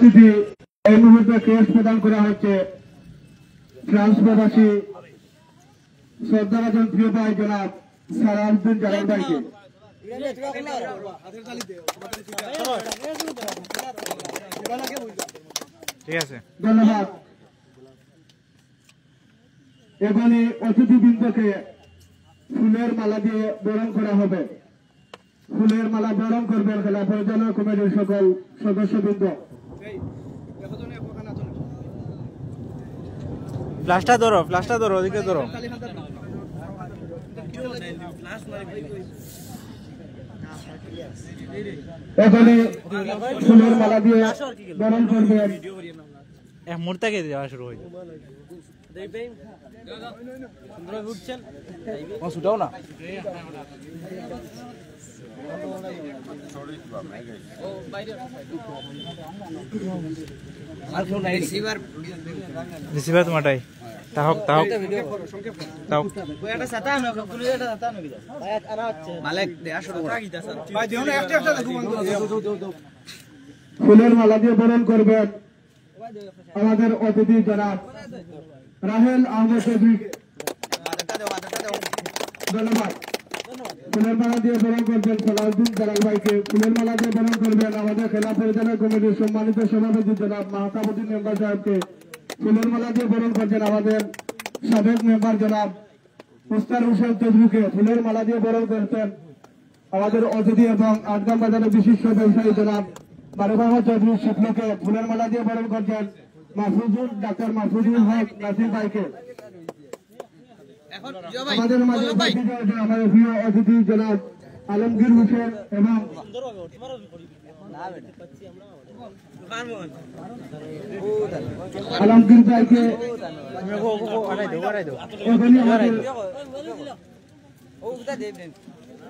এই মুহূর্তে ক্রেস্ট প্রদান করা হচ্ছে ফ্রান্স প্রবাসী শ্রদ্ধাভাজন প্রিয় ভাই জনাব সালাউদ্দিন জালাল ভাইকে। ঠিক আছে, ধন্যবাদ। এখনই অতিথিবৃন্দকে ফুলের মালা দিয়ে বরণ করা হবে। ফুলের মালা বরণ করবেন খেলা পরিচালনা কমিটির সকল সদস্যবৃন্দ। ফ্লাশটা ধরো, ওদিকে ধরো। এখনই ফুলের মালা দিয়ে বরণ করবেন। এক মুহূর্তে যাওয়া শুরু হয়ে ছুটাও না। রিসিভার তোমারটাই তাহক ফুলের মালা দিয়ে বরণ করবেন আমাদের অতিথি জনাব রাহেল আহমেদ চৌধুরী। ধন্যবাদ। ফুলের মালা দিয়ে বরণ করবেন সালাউদ্দিন জালাল ভাইকে। ফুলের মালা দিয়ে বরণ করবেন আমাদের খেলা পরিচালনা কমিটির সম্মানিত সভাপতি জনাব মাহতাবুদ্দিন মেম্বার সাহেবকে। ফুলের মালা দিয়ে বরণ করছেন আমাদের সাবেক মেম্বার জনাব মুস্তার হোসেন চৌধুরীকে। ফুলের মালা দিয়ে বরণ করতেন আমাদের অতিথি এবং আটগাম বাজারের বিশিষ্ট ব্যবসায়ী জনাব মারুফ আহমদ চৌধুরী শিবলুকে। ফুলের মালা দিয়ে বরণ করছেন ডাক্তার মাহফুজুল হক নাসির ভাইকে। আমাদের মাঝে আমাদের প্রিয় অতিথি জনাব আলমগীর হোসেন এবং আলমগীর ভাইকে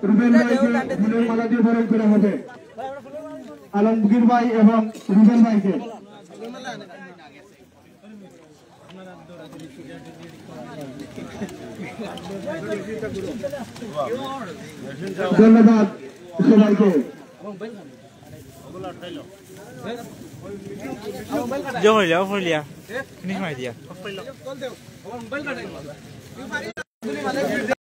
রুবেল ভাইকে ফুলের মালা দিয়ে বরণ করা হবে। আলমগীর ভাই এবং রুবেল ভাইকে। ধন্যবাদ সবাইকে। ফিনিশ মারি দিয়া।